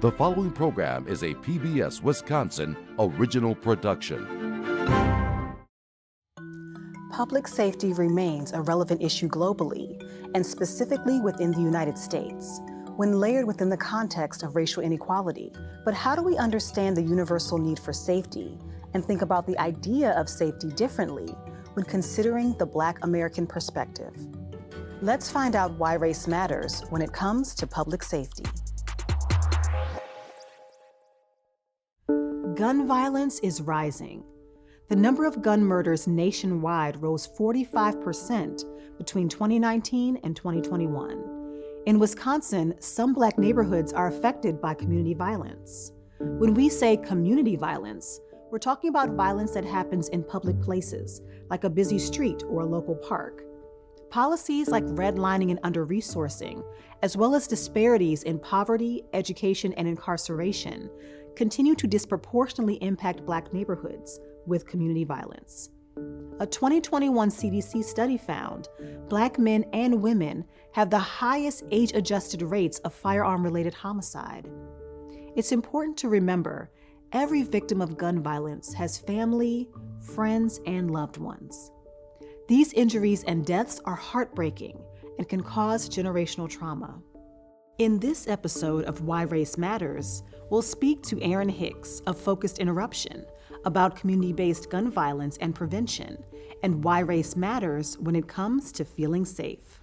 The following program is a PBS Wisconsin original production. Public safety remains a relevant issue globally, and specifically within the United States, when layered within the context of racial inequality. But how do we understand the universal need for safety and think about the idea of safety differently when considering the Black American perspective? Let's find out why race matters when it comes to public safety. Gun violence is rising. The number of gun murders nationwide rose 45% between 2019 and 2021. In Wisconsin, some Black neighborhoods are affected by community violence. When we say community violence, we're talking about violence that happens in public places, like a busy street or a local park. Policies like redlining and under-resourcing, as well as disparities in poverty, education, and incarceration, continue to disproportionately impact Black neighborhoods with community violence. A 2021 CDC study found Black men and women have the highest age-adjusted rates of firearm-related homicide. It's important to remember every victim of gun violence has family, friends, and loved ones. These injuries and deaths are heartbreaking and can cause generational trauma. In this episode of Why Race Matters, we'll speak to Aaron Hicks of Focused Interruption about community-based gun violence and prevention and why race matters when it comes to feeling safe.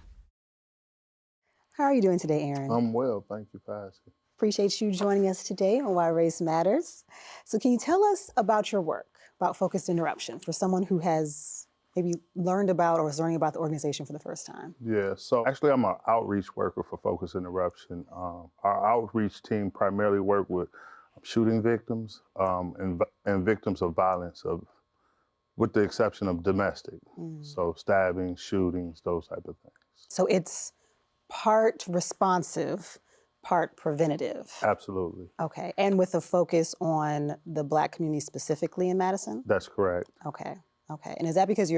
How are you doing today, Aaron? I'm well, thank you for asking. Appreciate you joining us today on Why Race Matters. So can you tell us about your work, about Focused Interruption, for someone who has maybe learned about or is learning about the organization for the first time? Yeah, so actually I'm an outreach worker for Focus Interruption. Our outreach team primarily work with shooting victims and victims of violence, with the exception of domestic. So stabbing, shootings, those type of things. So it's part responsive, part preventative. Absolutely. Okay, and with a focus on the Black community specifically in Madison? That's correct. Okay. And is that because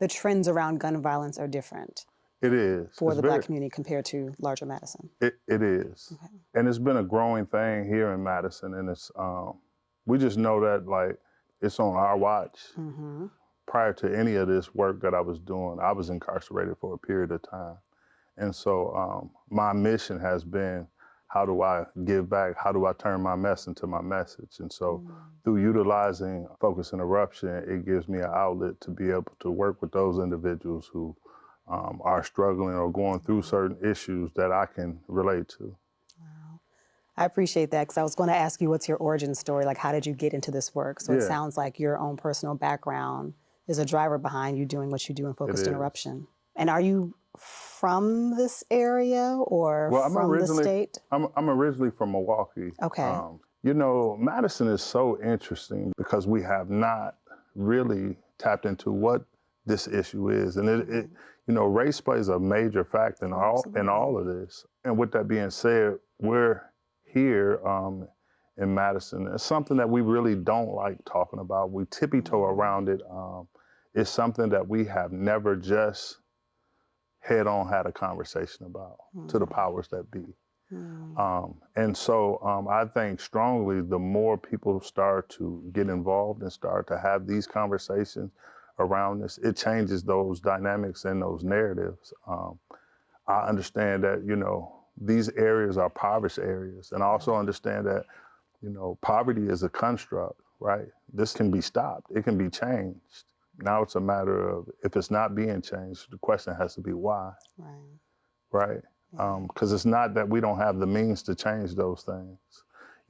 the trends around gun violence are different? It is. For the Black community compared to larger Madison? It is. Okay. And it's been a growing thing here in Madison, and it's we just know that like it's on our watch. Mm-hmm. Prior to any of this work that I was doing, I was incarcerated for a period of time. And so my mission has been, how do I give back? How do I turn my mess into my message? And so through utilizing Focus Interruption, it gives me an outlet to be able to work with those individuals who are struggling or going through certain issues that I can relate to. Wow. I appreciate that, because I was going to ask you, what's your origin story? Like, how did you get into this work? So It sounds like your own personal background is a driver behind you doing what you do in Focused Interruption. And are you from this area or from the state? I'm originally from Milwaukee. Okay. You know, Madison is so interesting because we have not really tapped into what this issue is. And it you know, race plays a major factor in all of this. And with that being said, we're here in Madison. It's something that we really don't like talking about. We tippy-toe around it. It's something that we have never just head-on had a conversation about to the powers that be. And so I think strongly the more people start to get involved and start to have these conversations around this, it changes those dynamics and those narratives. I understand that, you know, these areas are impoverished areas, and I also understand that, you know, poverty is a construct, right? This can be stopped, it can be changed. Now it's a matter of, if it's not being changed, the question has to be why, right? Because it's not that we don't have the means to change those things.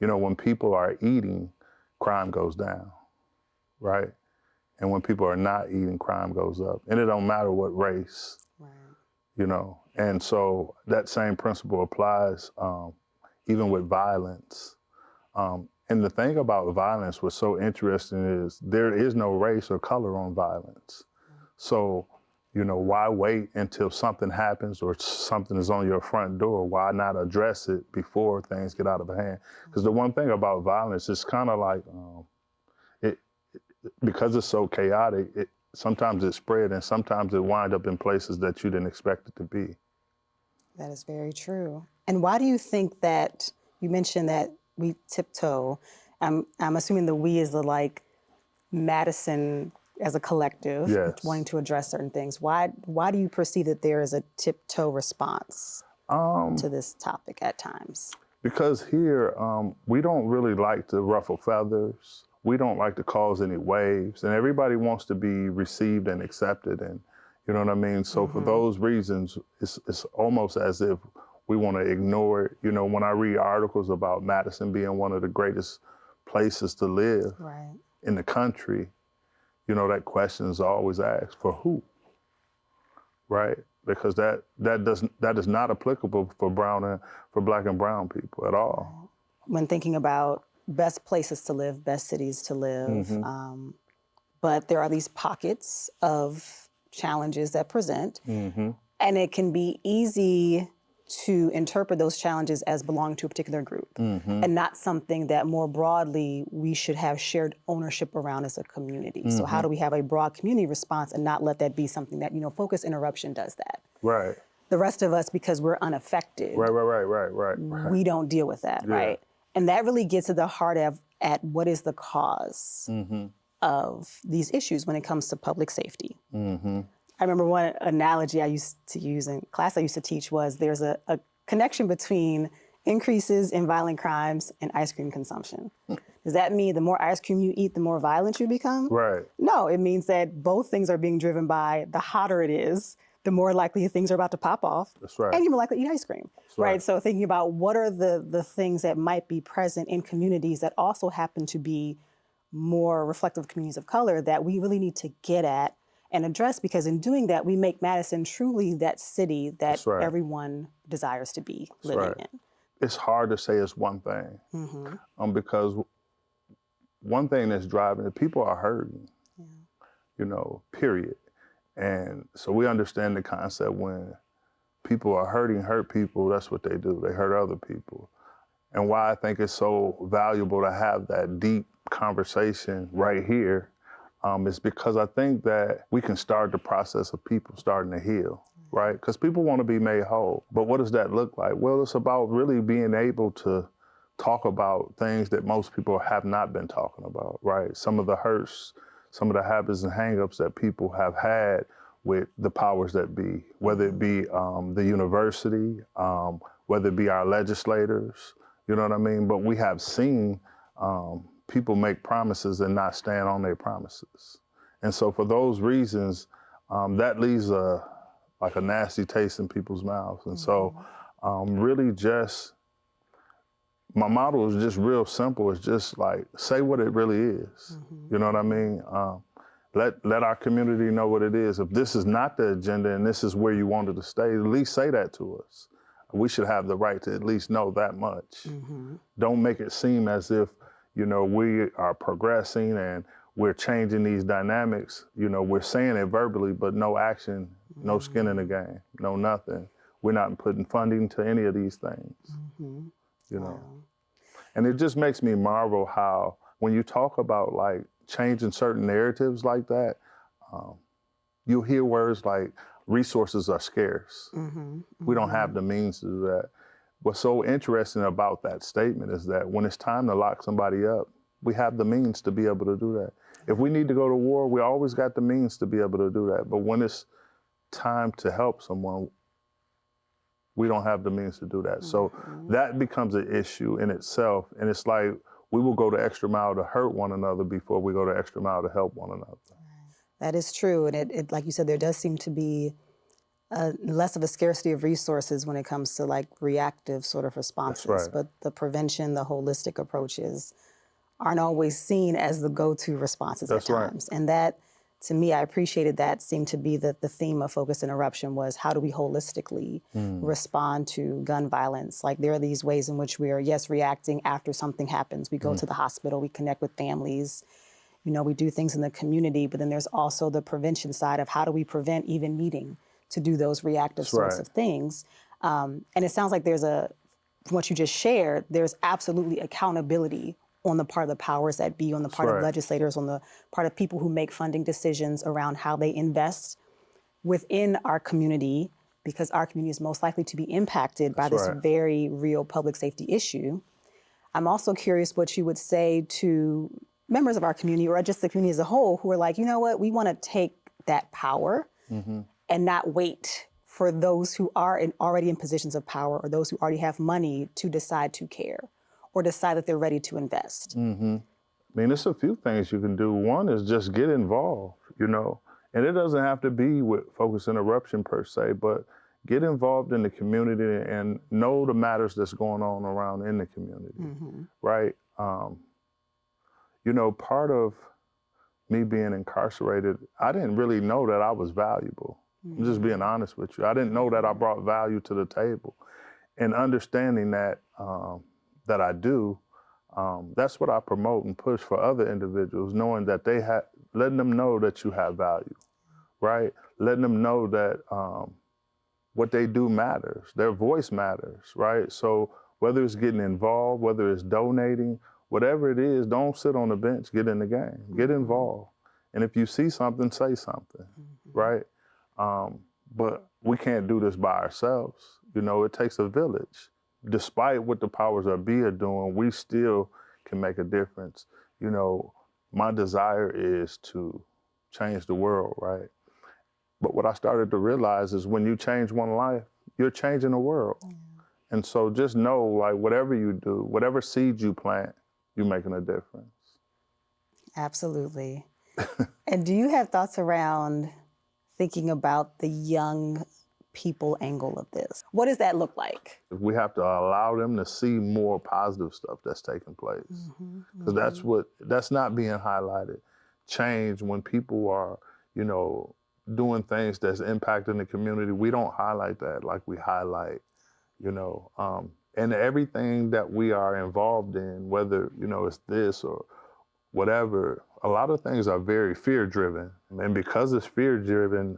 You know, when people are eating, crime goes down, right? And when people are not eating, crime goes up. And it don't matter what race, you know? And so that same principle applies even with violence. And the thing about violence, what's so interesting is there is no race or color on violence. So, you know, why wait until something happens or something is on your front door? Why not address it before things get out of hand? Because the one thing about violence is kind of like, because it's so chaotic, sometimes it's spread and sometimes it winds up in places that you didn't expect it to be. That is very true. And why do you think that, you mentioned that we tiptoe, I'm assuming the we is the like Madison as a collective Yes. wanting to address certain things. Why do you perceive that there is a tiptoe response to this topic at times? Because here, we don't really like to ruffle feathers. We don't like to cause any waves, and everybody wants to be received and accepted, and you know what I mean? So for those reasons, it's almost as if we want to ignore it. You know, when I read articles about Madison being one of the greatest places to live Right. in the country, you know, that question is always asked, for who? Right? Because that is not applicable for Black and brown people at all. When thinking about best places to live, best cities to live, but there are these pockets of challenges that present, and it can be easy to interpret those challenges as belonging to a particular group and not something that more broadly we should have shared ownership around as a community. So how do we have a broad community response and not let that be something that, focus interruption does that? Right. The rest of us, because we're unaffected, Right. we don't deal with that, right? And that really gets to the heart of at what is the cause of these issues when it comes to public safety. I remember one analogy I used to use in class I used to teach was there's a connection between increases in violent crimes and ice cream consumption. Does that mean the more ice cream you eat, the more violent you become? Right. No, it means that both things are being driven by the hotter it is, the more likely things are about to pop off. That's right. And you're more likely to eat ice cream. right. So thinking about what are the things that might be present in communities that also happen to be more reflective of communities of color that we really need to get at and address, because in doing that, we make Madison truly that city that right. everyone desires to be living right. in. It's hard to say it's one thing, because one thing that's driving it, people are hurting, period. And so we understand the concept when people are hurt people, that's what they do. They hurt other people. And why I think it's so valuable to have that deep conversation right here is because I think that we can start the process of people starting to heal, right? Because people want to be made whole. But what does that look like? Well, it's about really being able to talk about things that most people have not been talking about, right? Some of the hurts, some of the habits and hangups that people have had with the powers that be, whether it be the university, whether it be our legislators, you know what I mean? But we have seen people make promises and not stand on their promises. And so for those reasons, that leaves a nasty taste in people's mouths. And so really just, my model is just real simple. It's just like, say what it really is. You know what I mean? Let our community know what it is. If this is not the agenda and this is where you wanted to stay, at least say that to us. We should have the right to at least know that much. Don't make it seem as if, we are progressing and we're changing these dynamics. We're saying it verbally, but no action, no skin in the game, no nothing. We're not putting funding to any of these things, And it just makes me marvel how when you talk about like changing certain narratives like that, you'll hear words like resources are scarce. We don't have the means to do that. What's so interesting about that statement is that when it's time to lock somebody up, we have the means to be able to do that. If we need to go to war, we always got the means to be able to do that. But when it's time to help someone, we don't have the means to do that. So that becomes an issue in itself. And it's like, we will go the extra mile to hurt one another before we go the extra mile to help one another. That is true. And it like you said, there does seem to be less of a scarcity of resources when it comes to like reactive sort of responses. That's right. But the prevention, the holistic approaches aren't always seen as the go-to responses That's at right. times. And that, to me, I appreciated that seemed to be the theme of Focused Interruption was how do we holistically respond to gun violence? Like there are these ways in which we are, yes, reacting after something happens. We go to the hospital, we connect with families, we do things in the community, but then there's also the prevention side of how do we prevent even needing to do those reactive sorts of things. And it sounds like from what you just shared, there's absolutely accountability on the part of the powers that be, on the part of legislators, on the part of people who make funding decisions around how they invest within our community, because our community is most likely to be impacted by this very real public safety issue. I'm also curious what you would say to members of our community or just the community as a whole who are like, you know what, we want to take that power and not wait for those who are already in positions of power or those who already have money to decide to care or decide that they're ready to invest. I mean, there's a few things you can do. One is just get involved, you know, and it doesn't have to be with Focus Interruption per se, but get involved in the community and know the matters that's going on around in the community, right? You know, part of me being incarcerated, I didn't really know that I was valuable. I'm just being honest with you. I didn't know that I brought value to the table. And understanding that that I do, that's what I promote and push for other individuals, knowing that they have, letting them know that you have value, right? Letting them know that what they do matters, their voice matters, right? So whether it's getting involved, whether it's donating, whatever it is, don't sit on the bench, get in the game, get involved. And if you see something, say something, right? But we can't do this by ourselves. You know, it takes a village. Despite what the powers that be are doing, we still can make a difference. You know, my desire is to change the world, right? But what I started to realize is when you change one life, you're changing the world. And so just know, like, whatever you do, whatever seeds you plant, you're making a difference. Absolutely. And do you have thoughts around thinking about the young people angle of this? What does that look like? We have to allow them to see more positive stuff that's taking place. Because that's not being highlighted. Change, when people are, you know, doing things that's impacting the community, we don't highlight that like we highlight, you know, and everything that we are involved in, whether, you know, it's this or whatever, a lot of things are very fear-driven. And because it's fear-driven,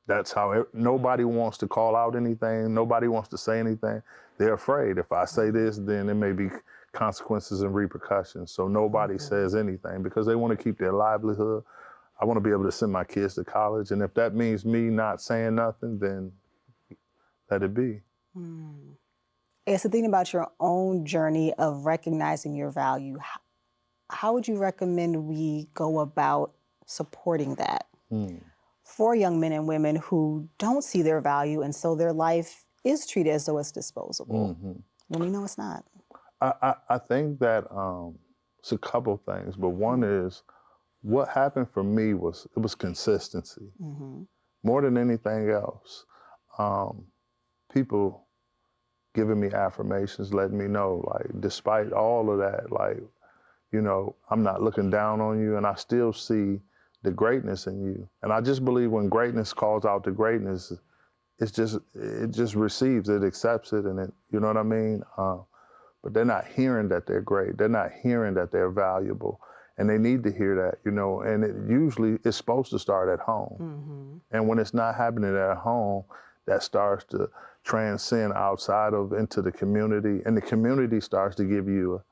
that's how nobody wants to call out anything. Nobody wants to say anything. They're afraid. If I say this, then there may be consequences and repercussions. So nobody says anything because they want to keep their livelihood. I want to be able to send my kids to college. And if that means me not saying nothing, then let it be. It's the thing about your own journey of recognizing your value. How would you recommend we go about supporting that for young men and women who don't see their value and so their life is treated as though it's disposable when we know it's not? I think that it's a couple things, but one is what happened for me was consistency more than anything else. People giving me affirmations, letting me know, like, despite all of that, like, you know, I'm not looking down on you and I still see the greatness in you. And I just believe when greatness calls out to greatness, it just receives it, accepts it, and it, you know what I mean? But they're not hearing that they're great. They're not hearing that they're valuable. And they need to hear that, you know, and it usually is supposed to start at home. And when it's not happening at home, that starts to transcend outside of into the community, and the community starts to give you a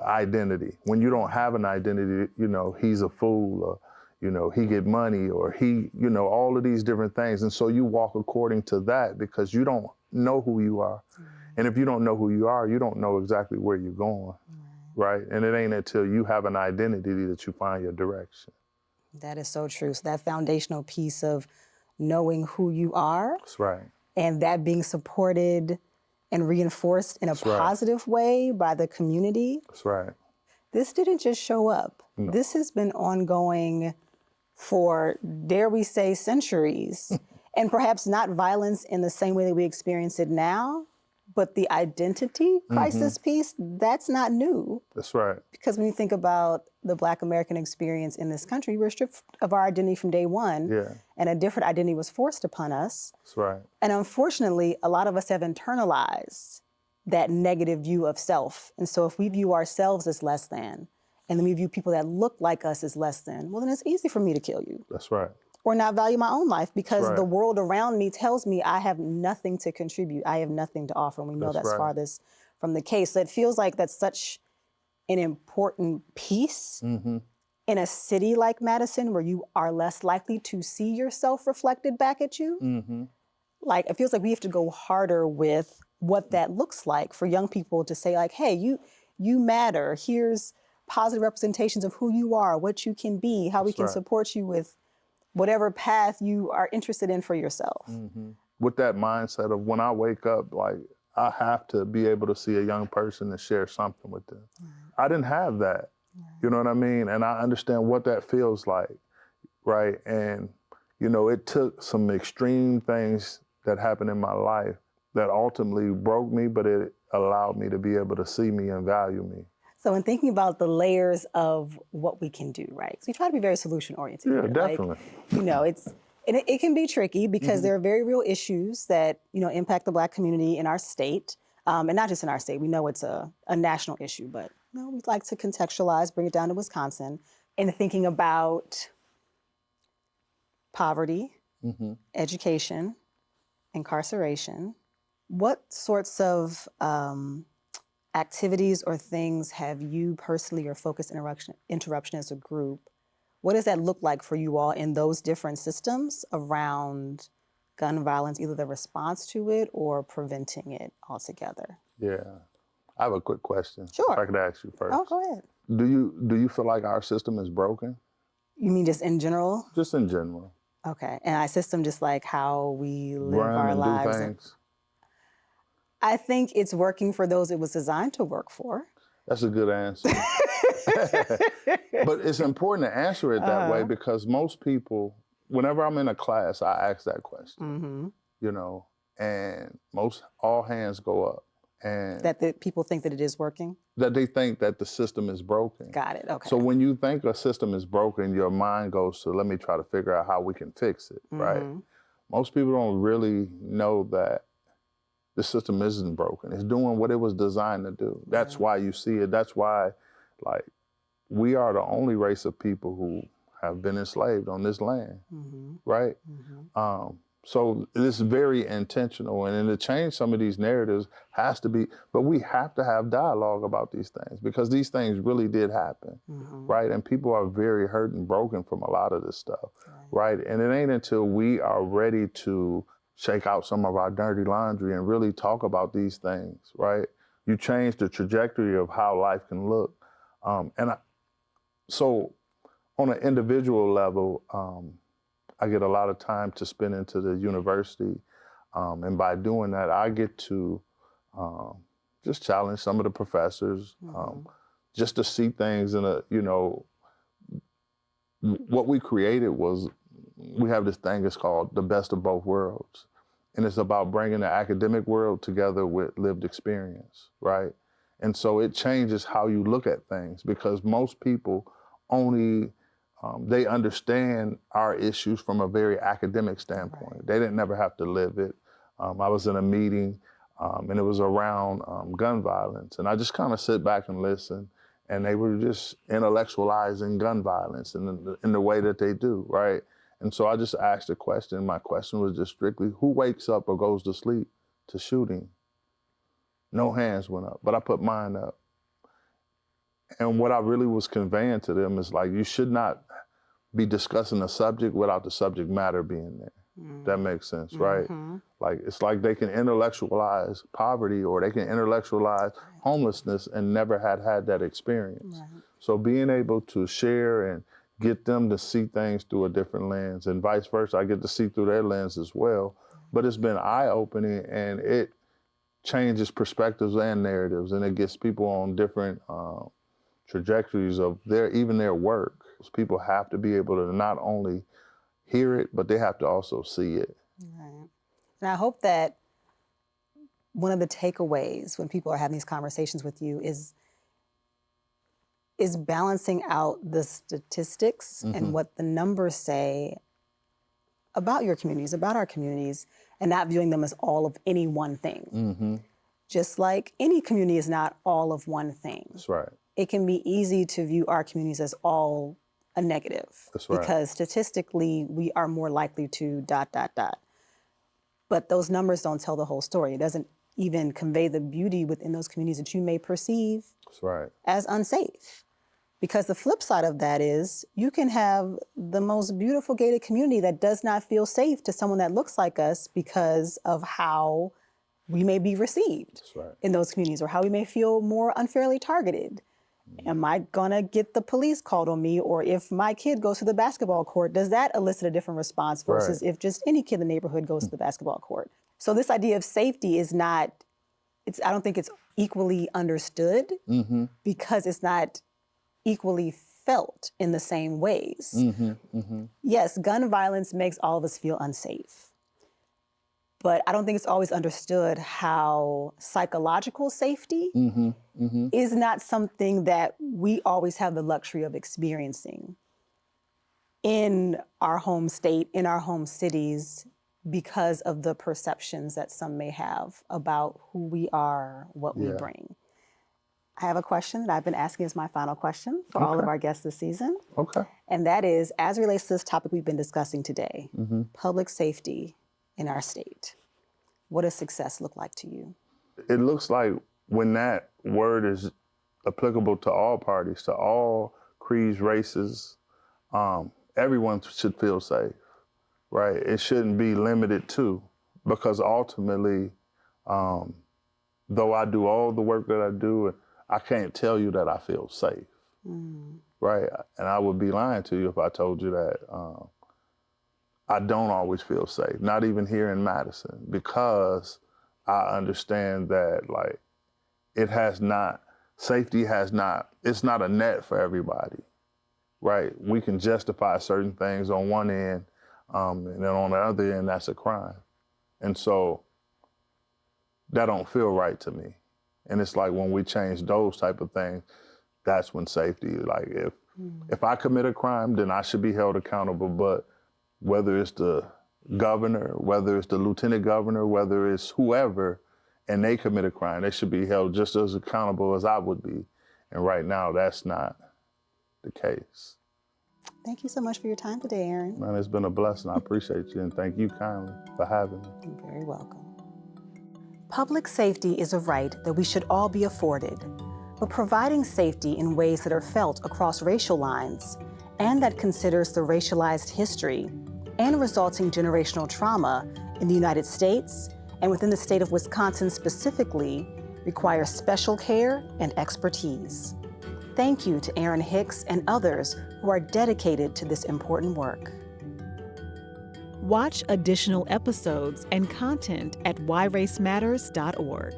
identity. When you don't have an identity, you know, he's a fool, or, you know, he get money, or he, you know, all of these different things. And so you walk according to that because you don't know who you are. And if you don't know who you are, you don't know exactly where you're going, right? And it ain't until you have an identity that you find your direction. That is so true. So that foundational piece of knowing who you are. That's right. And that being supported and reinforced in a positive way by the community. That's right. This didn't just show up. No. This has been ongoing for, dare we say, centuries. And perhaps not violence in the same way that we experience it now, but the identity crisis piece, that's not new. That's right. Because when you think about the Black American experience in this country, we're stripped of our identity from day one. Yeah. And a different identity was forced upon us. That's right. And unfortunately, a lot of us have internalized that negative view of self. And so if we view ourselves as less than, and then we view people that look like us as less than, well, then it's easy for me to kill you. That's right. Or not value my own life because Right. the world around me tells me I have nothing to contribute. I have nothing to offer. And we know That's that's right. farthest from the case. So it feels like that's such an important piece in a city like Madison where you are less likely to see yourself reflected back at you. Like, it feels like we have to go harder with what that looks like for young people to say like, hey, you matter. Here's positive representations of who you are, what you can be, how we That's can right. support you with whatever path you are interested in for yourself. With that mindset of when I wake up, like I have to be able to see a young person and share something with them. I didn't have that. You know what I mean? And I understand what that feels like, right? And, you know, it took some extreme things that happened in my life that ultimately broke me, but it allowed me to be able to see me and value me. So in thinking about the layers of what we can do, right? So we try to be very solution oriented. Yeah, here. definitely. Like, you know, it can be tricky because there are very real issues that, you know, impact the Black community in our state. And not just in our state. We know it's a national issue, but you know, we'd like to contextualize, bring it down to Wisconsin, and thinking about poverty, education, incarceration. What sorts of activities or things have you personally or Focus Interruption as a group, what does that look like for you all in those different systems around gun violence, either the response to it or preventing it altogether? Yeah. I have a quick question. Sure. If I could ask you first. Oh, go ahead. Do you feel like our system is broken? You mean just in general? Just in general. Okay. And our system, just like how we live Run our and lives. do things. I think it's working for those it was designed to work for. That's a good answer. But it's important to answer it that way because most people, whenever I'm in a class, I ask that question, you know, and all hands go up. And That the people think that it is working? that they think that the system is broken. Got it. Okay. So when you think a system is broken, your mind goes to, let me try to figure out how we can fix it, right? Most people don't really know that the system isn't broken. It's doing what it was designed to do. That's why you see it. That's why, like, we are the only race of people who have been enslaved on this land, right? So it is very intentional, and then to change some of these narratives has to be, but we have to have dialogue about these things because these things really did happen, right? And people are very hurt and broken from a lot of this stuff, right? And it ain't until we are ready to shake out some of our dirty laundry and really talk about these things, right? You change the trajectory of how life can look. So on an individual level, I get a lot of time to spend into the university. And by doing that, I get to just challenge some of the professors, just to see things in a, you know, what we created was, we have this thing, it's called the best of both worlds. And it's about bringing the academic world together with lived experience, right? And so it changes how you look at things because most people only, they understand our issues from a very academic standpoint. They didn't never have to live it. I was in a meeting and it was around gun violence. And I just kind of sit back and listen. And they were just intellectualizing gun violence in the way that they do, right? And so I just asked a question. My question was just strictly, who wakes up or goes to sleep to shooting? No hands went up, but I put mine up. And what I really was conveying to them is like, you should not be discussing a subject without the subject matter being there. That makes sense, right? Like, it's like they can intellectualize poverty or they can intellectualize homelessness and never had that experience. So being able to share and get them to see things through a different lens and vice versa, I get to see through their lens as well. But it's been eye-opening and it changes perspectives and narratives and it gets people on different trajectories of even their work. People have to be able to not only hear it, but they have to also see it. Right. And I hope that one of the takeaways when people are having these conversations with you is balancing out the statistics and what the numbers say about your communities, about our communities, and not viewing them as all of any one thing. Just like any community is not all of one thing. That's right. It can be easy to view our communities as all a negative. That's right. Because statistically, we are more likely to ... But those numbers don't tell the whole story. It doesn't even convey the beauty within those communities that you may perceive That's right. as unsafe. Because the flip side of that is you can have the most beautiful gated community that does not feel safe to someone that looks like us because of how we may be received That's right. in those communities, or how we may feel more unfairly targeted. Am I gonna get the police called on me? Or if my kid goes to the basketball court, does that elicit a different response versus Right. if just any kid in the neighborhood goes to the basketball court? So this idea of safety is not, I don't think it's equally understood because it's not equally felt in the same ways. Yes, gun violence makes all of us feel unsafe. But I don't think it's always understood how psychological safety is not something that we always have the luxury of experiencing in our home state, in our home cities, because of the perceptions that some may have about who we are, what we Yeah. bring. I have a question that I've been asking as my final question for all of Okay. our guests this season. Okay. And that is, as it relates to this topic we've been discussing today, public safety in our state. What does success look like to you? It looks like when that word is applicable to all parties, to all creeds, races, everyone should feel safe, right? It shouldn't be limited to, because ultimately, though I do all the work that I do, I can't tell you that I feel safe, right? And I would be lying to you if I told you that I don't always feel safe, not even here in Madison, because I understand that like safety has not, it's not a net for everybody, right? We can justify certain things on one end, and then on the other end, that's a crime. And so that don't feel right to me. And it's like when we change those type of things, that's when safety, like if I commit a crime, then I should be held accountable. But whether it's the governor, whether it's the lieutenant governor, whether it's whoever, and they commit a crime, they should be held just as accountable as I would be. And right now, that's not the case. Thank you so much for your time today, Aaron. Man, it's been a blessing. I appreciate you, and thank you kindly for having me. You're very welcome. Public safety is a right that we should all be afforded, but providing safety in ways that are felt across racial lines and that considers the racialized history and resulting generational trauma in the United States and within the state of Wisconsin specifically requires special care and expertise. Thank you to Aaron Hicks and others who are dedicated to this important work. Watch additional episodes and content at whyracematters.org.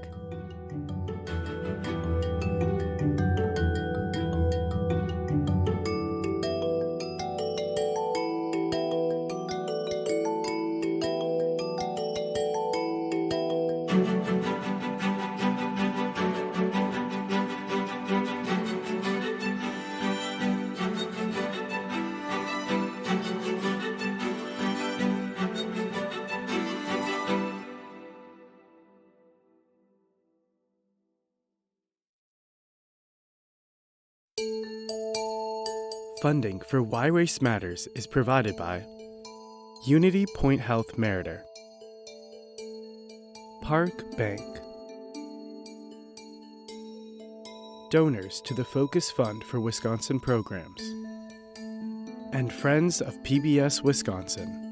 Funding for Why Race Matters is provided by Unity Point Health Meriter, Park Bank, donors to the Focus Fund for Wisconsin Programs, and Friends of PBS Wisconsin.